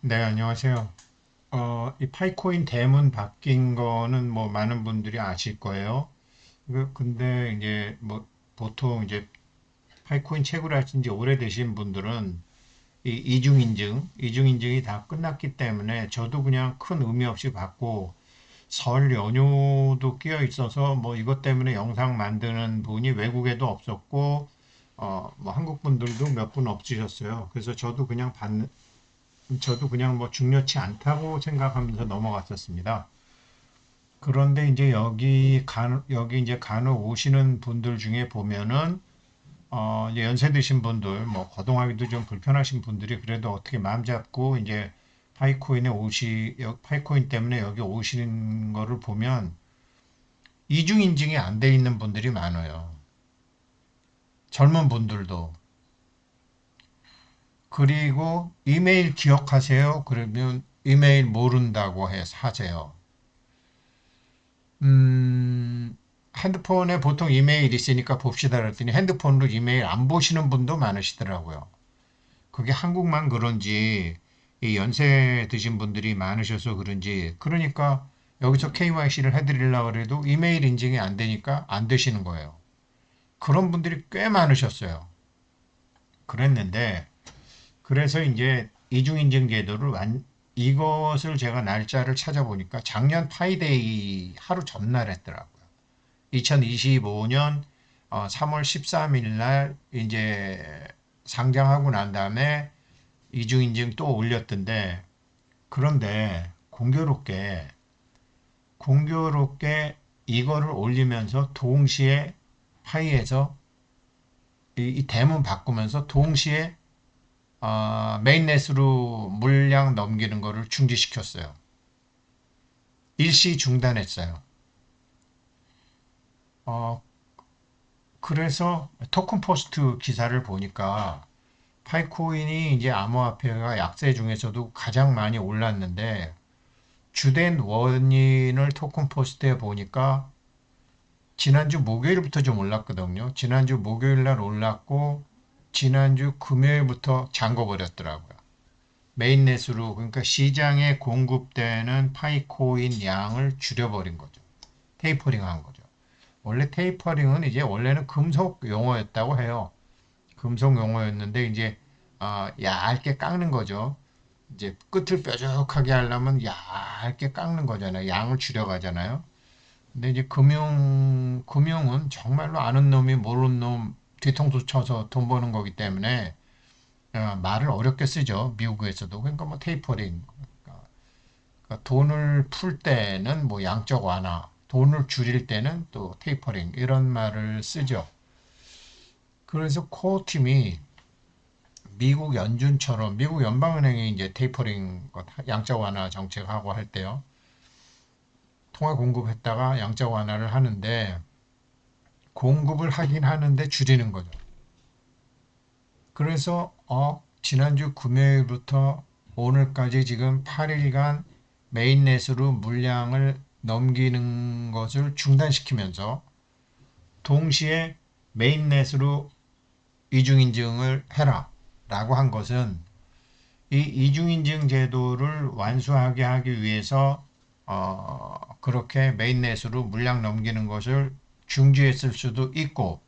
네, 안녕하세요. 이 파이코인 대문 바뀐 거는 뭐 많은 분들이 아실 거예요. 근데 이제 뭐 보통 이제 파이코인 채굴 하신 지 오래되신 분들은 이 이중인증이 다 끝났기 때문에 저도 그냥 큰 의미 없이 받고 설 연휴도 끼어 있어서 뭐 이것 때문에 영상 만드는 분이 외국에도 없었고 뭐 한국 분들도 몇 분 없으셨어요. 그래서 저도 그냥 뭐 중요치 않다고 생각하면서 넘어갔었습니다. 그런데 이제 여기 이제 간혹 오시는 분들 중에 보면은, 이제 연세 드신 분들, 뭐, 거동하기도 좀 불편하신 분들이 그래도 어떻게 마음 잡고 이제 파이코인 때문에 여기 오시는 거를 보면 이중 인증이 안 돼 있는 분들이 많아요. 젊은 분들도. 그리고 이메일 기억하세요? 그러면 이메일 모른다고 하세요. 음, 핸드폰에 보통 이메일 있으니까 봅시다 그랬더니 핸드폰으로 이메일 안 보시는 분도 많으시더라고요. 그게 한국만 그런지 이 연세 드신 분들이 많으셔서 그런지 그러니까 여기서 KYC를 해드리려고 그래도 이메일 인증이 안 되니까 안 되시는 거예요. 그런 분들이 꽤 많으셨어요. 그랬는데 그래서 이제 이중인증 제도를 이것을 제가 날짜를 찾아보니까 작년 파이데이 하루 전날 했더라고요. 2025년 3월 13일 날 이제 상장하고 난 다음에 이중인증 또 올렸던데 그런데 공교롭게 이거를 올리면서 동시에 파이에서 이 대문 바꾸면서 동시에 메인넷으로 물량 넘기는 거를 중지시켰어요. 일시 중단했어요. 어, 그래서 토큰 포스트 기사를 보니까 파이코인이 이제 암호화폐가 약세 중에서도 가장 많이 올랐는데 주된 원인을 토큰 포스트에 보니까 지난주 목요일부터 좀 올랐거든요. 지난주 목요일 날 올랐고 지난주 금요일부터 잠궈 버렸더라고요. 메인넷으로 그러니까 시장에 공급되는 파이코인 양을 줄여버린 거죠. 테이퍼링 한 거죠. 원래 테이퍼링은 이제 원래는 금속 용어였다고 해요. 금속 용어였는데 이제 얇게 깎는 거죠. 이제 끝을 뾰족하게 하려면 얇게 깎는 거잖아요. 양을 줄여가잖아요. 근데 이제 금융은 정말로 아는 놈이 모르는 놈 뒤통수 쳐서 돈 버는 거기 때문에 말을 어렵게 쓰죠. 미국에서도. 그러니까 뭐 테이퍼링. 그러니까 돈을 풀 때는 뭐 양적 완화, 돈을 줄일 때는 또 테이퍼링 이런 말을 쓰죠. 그래서 코어 팀이 미국 연준처럼 미국 연방은행이 이제 테이퍼링 양적 완화 정책하고 할 때요. 통화 공급했다가 양적 완화를 하는데 공급을 하긴 하는데 줄이는 거죠. 그래서 지난주 금요일부터 오늘까지 지금 8일간 메인넷으로 물량을 넘기는 것을 중단시키면서 동시에 메인넷으로 이중인증을 해라 라고 한 것은 이 이중인증 제도를 완수하게 하기 위해서 그렇게 메인넷으로 물량 넘기는 것을 중지했을 수도 있고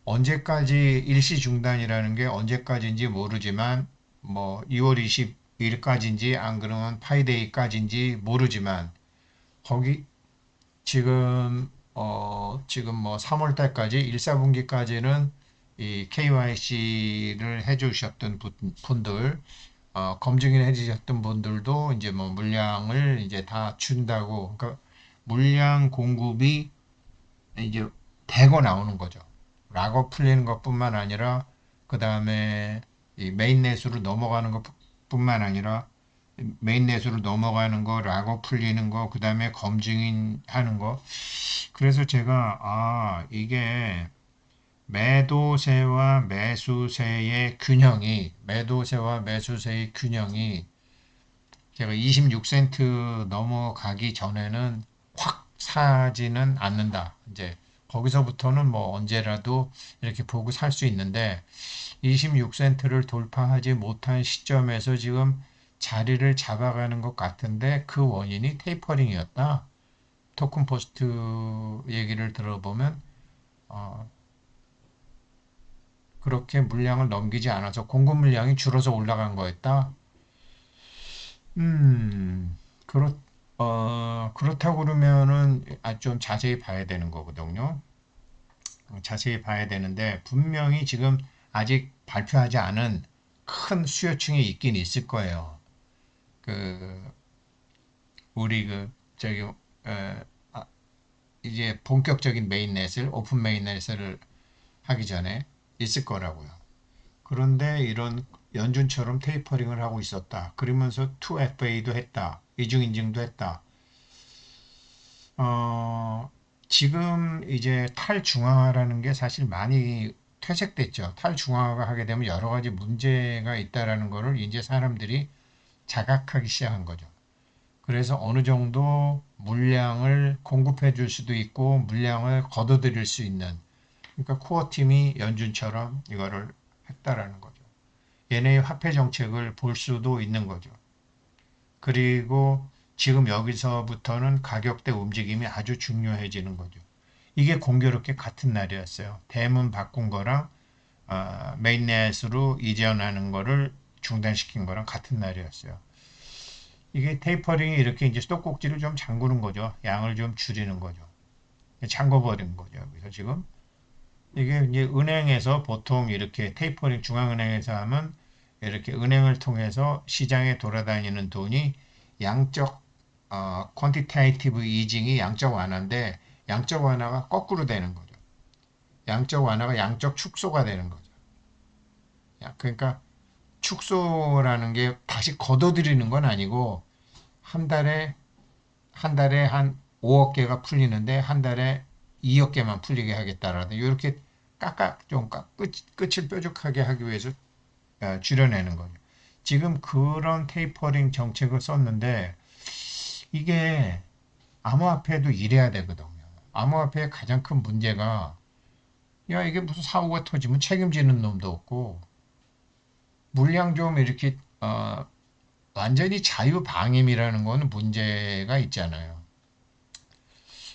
언제까지 일시 중단이라는 게 언제까지인지 모르지만 뭐 2월 20일까지인지 안 그러면 파이데이까지인지 모르지만 거기 지금 뭐 3월 달까지 1, 4분기까지는 이 KYC를 해주셨던 분들 검증을 해주셨던 분들도 이제 뭐 물량을 이제 다 준다고 그러니까 물량 공급이 이제 대거 나오는 거죠. 락업 풀리는 것뿐만 아니라 그 다음에 이 메인넷으로 넘어가는 것뿐만 아니라 메인넷으로 넘어가는 거, 락업 풀리는 거, 그 다음에 검증인 하는 거. 그래서 제가 이게 매도세와 매수세의 균형이 제가 26센트 넘어가기 전에는 확 사지는 않는다. 이제 거기서부터는 뭐 언제라도 이렇게 보고 살 수 있는데 26센트를 돌파하지 못한 시점에서 지금 자리를 잡아가는 것 같은데 그 원인이 테이퍼링이었다. 토큰 포스트 얘기를 들어보면 어, 그렇게 물량을 넘기지 않아서 공급 물량이 줄어서 올라간 거였다. 음, 그렇, 그렇다고 그러면은 좀 자세히 봐야 되는 거거든요. 자세히 봐야 되는데 분명히 지금 아직 발표하지 않은 큰 수요층이 있긴 있을 거예요. 그 우리 저기 아, 이제 본격적인 메인넷을 오픈 메인넷을 하기 전에 있을 거라고요. 그런데 이런 연준처럼 테이퍼링을 하고 있었다. 그러면서 2FA도 했다. 이중인증도 했다. 어, 지금 이제 탈중앙화라는 게 사실 많이 퇴색됐죠. 탈중앙화가 하게 되면 여러 가지 문제가 있다라는 거를 이제 사람들이 자각하기 시작한 거죠. 그래서 어느 정도 물량을 공급해 줄 수도 있고 물량을 걷어들일 수 있는 그러니까 코어 팀이 연준처럼 이거를 했다라는 거죠. 얘네의 화폐 정책을 볼 수도 있는 거죠. 그리고 지금 여기서부터는 가격대 움직임이 아주 중요해지는 거죠. 이게 공교롭게 같은 날이었어요. 대문 바꾼 거랑 메인넷으로 이전하는 거를 중단시킨 거랑 같은 날이었어요. 이게 테이퍼링이 이렇게 이제 수도꼭지를 좀 잠그는 거죠. 양을 좀 줄이는 거죠. 잠궈버린 거죠. 그래서 지금 이게 이제 은행에서 보통 이렇게 테이퍼링 중앙은행에서 하면 이렇게 은행을 통해서 시장에 돌아다니는 돈이 양적 퀀티테이티브 이징이 양적 완화인데 양적 완화가 거꾸로 되는 거죠. 양적 완화가 양적 축소가 되는 거죠. 그러니까 축소라는 게 다시 걷어들이는 건 아니고 한 달에 한 5억 개가 풀리는데 한 달에 2억 개만 풀리게 하겠다라든 이렇게 끝을 뾰족하게 하기 위해서 줄여내는 거죠. 지금 그런 테이퍼링 정책을 썼는데 이게 암호화폐도 이래야 되거든요. 암호화폐의 가장 큰 문제가 야 이게 무슨 사고가 터지면 책임지는 놈도 없고 물량 좀 이렇게 완전히 자유방임이라는 거는 문제가 있잖아요.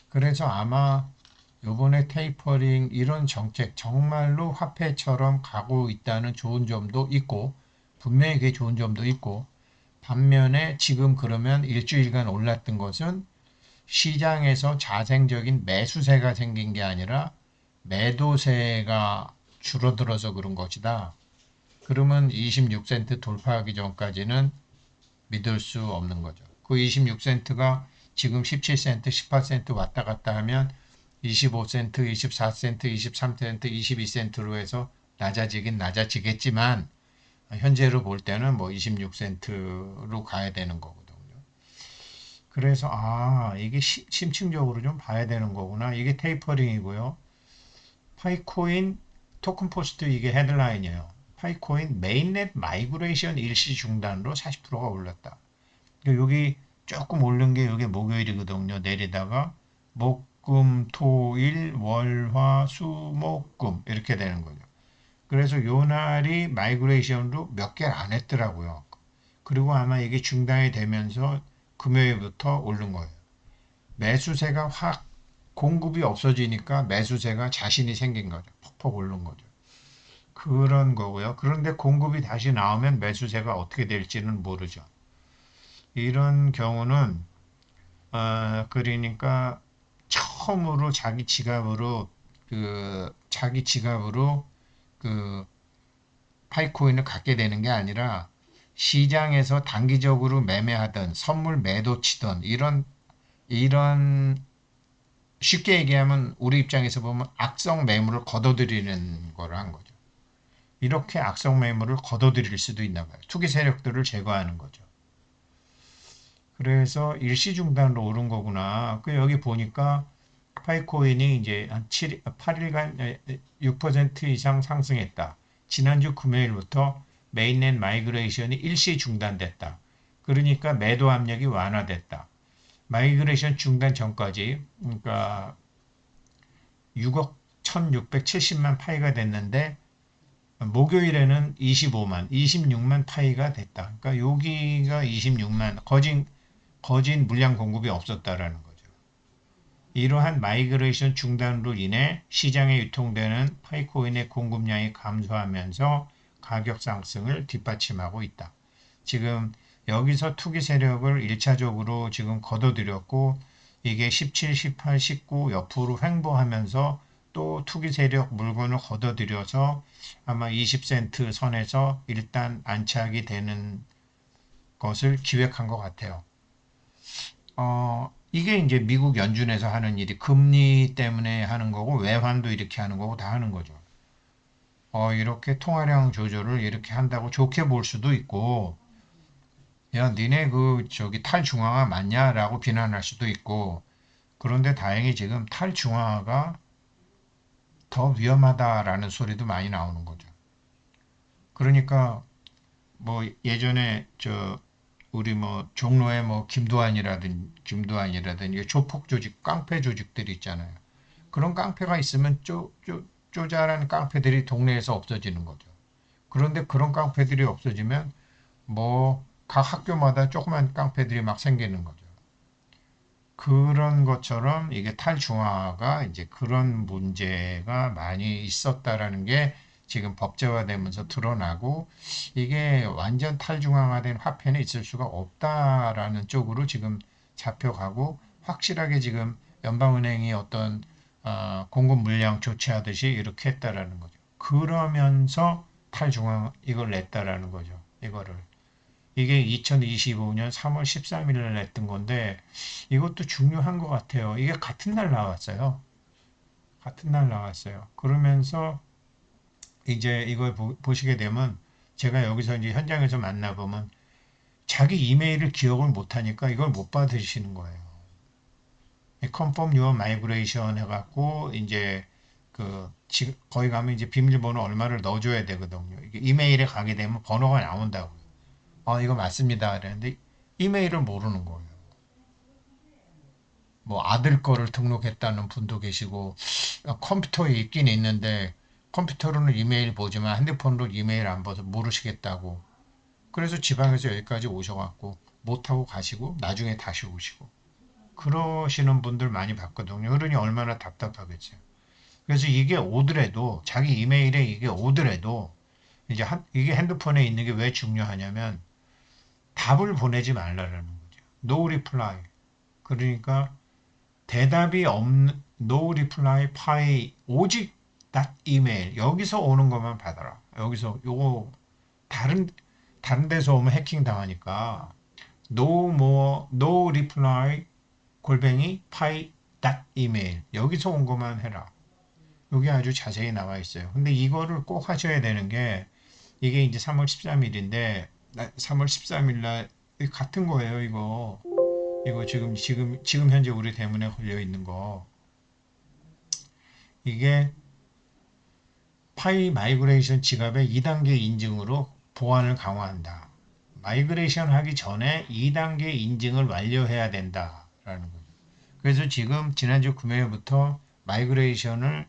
그래서 아마 요번에 테이퍼링 이런 정책 정말로 화폐처럼 가고 있다는 좋은 점도 있고 분명히 그게 좋은 점도 있고 반면에 지금 그러면 일주일간 올랐던 것은 시장에서 자생적인 매수세가 생긴 게 아니라 매도세가 줄어들어서 그런 것이다. 그러면 26센트 돌파하기 전까지는 믿을 수 없는 거죠. 그 26센트가 지금 17센트, 18센트 왔다 갔다 하면 25센트, 24센트, 23센트, 22센트로 해서 낮아지긴 낮아지겠지만 현재로 볼 때는 뭐 26센트로 가야 되는 거거든요. 그래서 이게 심층적으로 좀 봐야 되는 거구나. 이게 테이퍼링이고요. 파이코인 토큰 포스트 이게 헤드라인이에요. 파이코인 메인넷 마이그레이션 일시 중단으로 40%가 올랐다. 여기 조금 오른 게 이게 목요일이거든요. 내리다가 목, 금, 토, 일, 월, 화, 수, 목, 금 이렇게 되는 거죠. 그래서 요 날이 마이그레이션으로 몇 개를 안 했더라고요. 그리고 아마 이게 중단이 되면서 금요일부터 오른 거예요. 매수세가 확 공급이 없어지니까 매수세가 자신이 생긴 거죠. 퍽퍽 오른 거죠. 그런 거고요. 그런데 공급이 다시 나오면 매수세가 어떻게 될지는 모르죠. 이런 경우는 그러니까 처음으로 자기 지갑으로 그 파이코인을 갖게 되는 게 아니라 시장에서 단기적으로 매매하던 선물 매도 치던 이런 쉽게 얘기하면 우리 입장에서 보면 악성 매물을 걷어들이는 거를 한 거죠. 이렇게 악성 매물을 걷어들일 수도 있나 봐요. 투기 세력들을 제거하는 거죠. 그래서 일시 중단으로 오른 거구나. 그 여기 보니까 파이코인이 이제 한 8일간 6% 이상 상승했다. 지난주 금요일부터 메인넷 마이그레이션이 일시 중단됐다. 그러니까 매도 압력이 완화됐다. 마이그레이션 중단 전까지 그러니까 6억 1670만 파이가 됐는데 목요일에는 26만 파이가 됐다. 그러니까 여기가 26만 거진 물량 공급이 없었다라는 거죠. 이러한 마이그레이션 중단으로 인해 시장에 유통되는 파이코인의 공급량이 감소하면서 가격 상승을 뒷받침하고 있다. 지금 여기서 투기 세력을 1차적으로 지금 걷어들였고 이게 17, 18, 19 옆으로 횡보하면서 또 투기 세력 물건을 걷어들여서 아마 20센트 선에서 일단 안착이 되는 것을 기획한 것 같아요. 이게 이제 미국 연준에서 하는 일이 금리 때문에 하는 거고 외환도 이렇게 하는 거고 다 하는 거죠. 이렇게 통화량 조절을 이렇게 한다고 좋게 볼 수도 있고, 야, 니네 저기 탈중앙화 맞냐라고 비난할 수도 있고, 그런데 다행히 지금 탈중앙화가 더 위험하다라는 소리도 많이 나오는 거죠. 그러니까 뭐 예전에 우리 뭐 종로에 뭐 김두한이라든 조폭 조직, 깡패 조직들이 있잖아요. 그런 깡패가 있으면 쪼잘한 깡패들이 동네에서 없어지는 거죠. 그런데 그런 깡패들이 없어지면 뭐 각 학교마다 조그만 깡패들이 막 생기는 거죠. 그런 것처럼 이게 탈중앙화가 이제 그런 문제가 많이 있었다라는 게 지금 법제화되면서 드러나고 이게 완전 탈중앙화된 화폐는 있을 수가 없다라는 쪽으로 지금 잡혀가고 확실하게 지금 연방은행이 어떤 공급 물량 조치하듯이 이렇게 했다라는 거죠. 그러면서 탈중앙 이걸 냈다라는 거죠. 이거를. 이게 2025년 3월 13일 날 냈던 건데 이것도 중요한 것 같아요. 이게 같은 날 나왔어요. 같은 날 나왔어요. 그러면서 이제 이걸 보시게 되면 제가 여기서 이제 현장에서 만나보면 자기 이메일을 기억을 못하니까 이걸 못 받으시는 거예요. Confirm your migration 해갖고 이제 지금 거기 가면 이제 비밀번호 얼마를 넣어줘야 되거든요. 이게 이메일에 가게 되면 번호가 나온다고요. 이거 맞습니다. 그랬는데 이메일을 모르는 거예요. 뭐 아들 거를 등록했다는 분도 계시고 컴퓨터에 있긴 있는데 컴퓨터로는 이메일 보지만 핸드폰으로 이메일 안 봐서 모르시겠다고. 그래서 지방에서 여기까지 오셔갖고 못하고 가시고 나중에 다시 오시고 그러시는 분들 많이 봤거든요. 그러니 얼마나 답답하겠어요. 그래서 이게 오더라도 자기 이메일에 이게 오더라도 이제 이게 핸드폰에 있는 게 왜 중요하냐면 답을 보내지 말라는 거죠. No reply. 그러니까 대답이 없는 no reply 파이 오직 that email 여기서 오는 것만 받아라. 여기서 요거 다른 데서 오면 해킹 당하니까 no more no reply 골뱅이 파이 that email 여기서 온 것만 해라. 여기 아주 자세히 나와 있어요. 근데 이거를 꼭 하셔야 되는 게 이게 이제 3월 13일인데 3월 13일 날 같은 거예요, 이거 지금 현재 우리 대문에 걸려 있는 거. 이게 파이 마이그레이션 지갑의 2단계 인증으로 보안을 강화한다. 마이그레이션 하기 전에 2단계 인증을 완료해야 된다라는 거죠. 그래서 지금 지난주 금요일부터 마이그레이션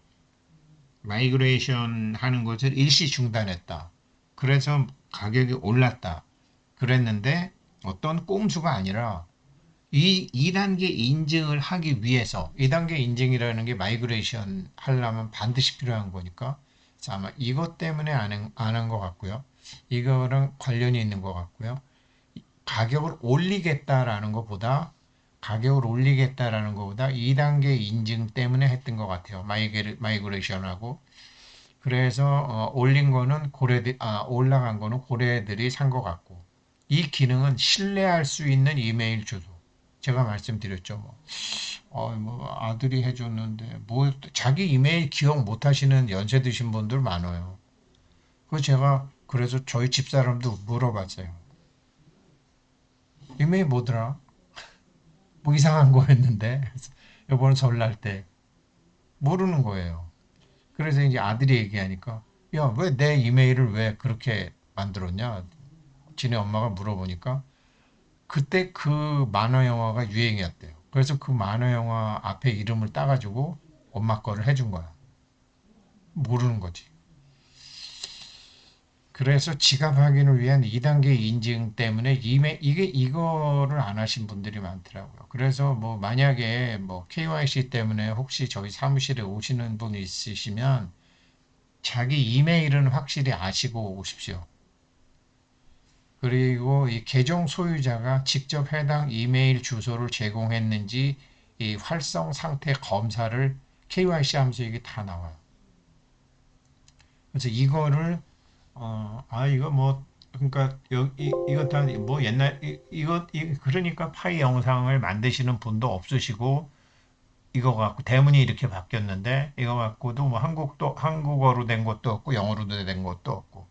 하는 것을 일시 중단했다. 그래서 가격이 올랐다. 그랬는데 어떤 꼼수가 아니라 이 2단계 인증을 하기 위해서 2단계 인증이라는 게 마이그레이션 하려면 반드시 필요한 거니까 아마 이것 때문에 안 한 것 같고요. 이거랑 관련이 있는 것 같고요. 가격을 올리겠다라는 것보다 2단계 인증 때문에 했던 것 같아요. 마이그레이션하고. 그래서 올린 거는 올라간 거는 고래들이 산 것 같고 이 기능은 신뢰할 수 있는 이메일 주소. 제가 말씀드렸죠. 뭐 아들이 해줬는데 뭐 자기 이메일 기억 못 하시는 연세 드신 분들 많아요. 그래서 저희 집사람도 물어봤어요. 이메일 뭐더라? 뭐 이상한 거였는데 이번에 설날 때 모르는 거예요. 그래서 이제 아들이 얘기하니까 야, 왜 내 이메일을 왜 그렇게 만들었냐? 지네 엄마가 물어보니까 그때 그 만화 영화가 유행이었대요. 그래서 그 만화 영화 앞에 이름을 따가지고 엄마 거를 해준 거야. 모르는 거지. 그래서 지갑 확인을 위한 2단계 인증 때문에 이거를 안 하신 분들이 많더라고요. 그래서 뭐 만약에 뭐 KYC 때문에 혹시 저희 사무실에 오시는 분 있으시면 자기 이메일은 확실히 아시고 오십시오. 그리고 이 계정 소유자가 직접 해당 이메일 주소를 제공했는지 이 활성 상태 검사를 KYC 하면서 이게 다 나와요. 그래서 이거를 이거 뭐 그러니까 이거 다 뭐 옛날 그러니까 파이 영상을 만드시는 분도 없으시고 이거 갖고 대문이 이렇게 바뀌었는데 이거 갖고도 뭐 한국어로 된 것도 없고 영어로 된 것도 없고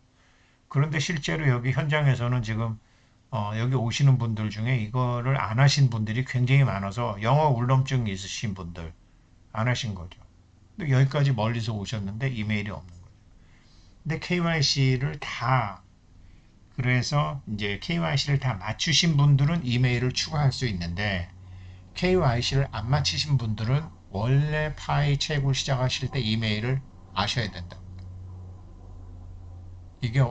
그런데 실제로 여기 현장에서는 지금 여기 오시는 분들 중에 이거를 안 하신 분들이 굉장히 많아서 영어 울럼증 있으신 분들 안 하신 거죠. 근데 여기까지 멀리서 오셨는데 이메일이 없는 거죠. 근데 KYC를 다 그래서 이제 KYC를 다 맞추신 분들은 이메일을 추가할 수 있는데 KYC를 안 맞히신 분들은 원래 파이 채굴 시작하실 때 이메일을 아셔야 된다. 이게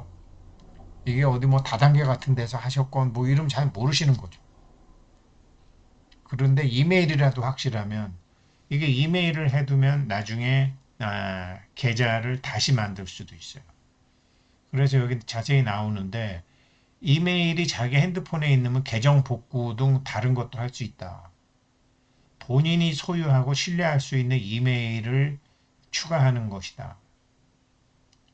이게 어디 뭐 다단계 같은 데서 하셨건 뭐 이름 잘 모르시는 거죠. 그런데 이메일이라도 확실하면 이게 이메일을 해두면 나중에 계좌를 다시 만들 수도 있어요. 그래서 여기 자세히 나오는데 이메일이 자기 핸드폰에 있는 계정 복구 등 다른 것도 할 수 있다. 본인이 소유하고 신뢰할 수 있는 이메일을 추가하는 것이다.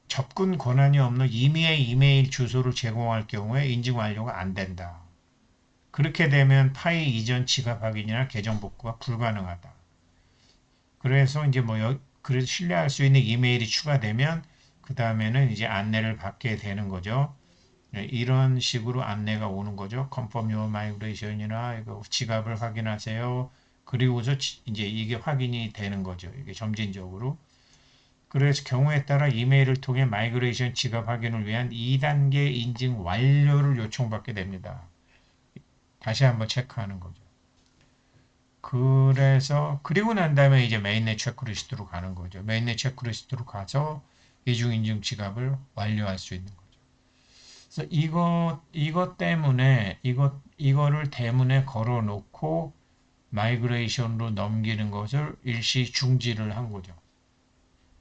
접근 권한이 없는 임의의 이메일 주소를 제공할 경우에 인증 완료가 안 된다. 그렇게 되면 파일 이전 지갑 확인이나 계정 복구가 불가능하다. 그래서 이제 그래서 신뢰할 수 있는 이메일이 추가되면 그 다음에는 이제 안내를 받게 되는 거죠. 이런 식으로 안내가 오는 거죠. Confirm your migration이나 이거 지갑을 확인하세요. 그리고서 이제 이게 확인이 되는 거죠. 이게 점진적으로. 그래서 경우에 따라 이메일을 통해 마이그레이션 지갑 확인을 위한 2단계 인증 완료를 요청받게 됩니다. 다시 한번 체크하는 거죠. 그래서 그리고 난 다음에 이제 메인넷 체크리스트로 가는 거죠. 메인넷 체크리스트로 가서 이중 인증 지갑을 완료할 수 있는 거죠. 그래서 이것 때문에 이거를 대문에 걸어 놓고 마이그레이션으로 넘기는 것을 일시 중지를 한 거죠.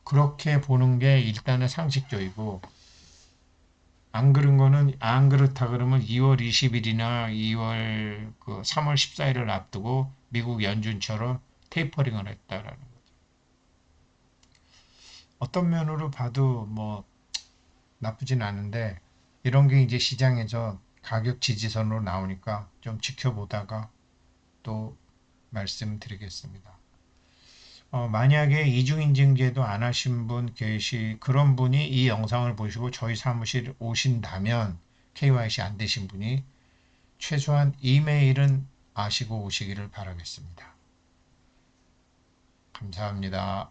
그렇게 보는 게 일단은 상식적이고 안 그렇다 그러면 2월 20일이나 3월 14일을 앞두고 미국 연준처럼 테이퍼링을 했다라는 거죠. 어떤 면으로 봐도 뭐 나쁘진 않은데 이런 게 이제 시장에서 가격 지지선으로 나오니까 좀 지켜보다가 또 말씀드리겠습니다. 만약에 이중인증제도 안 하신 분 그런 분이 이 영상을 보시고 저희 사무실 오신다면 KYC 안 되신 분이 최소한 이메일은 아시고 오시기를 바라겠습니다. 감사합니다.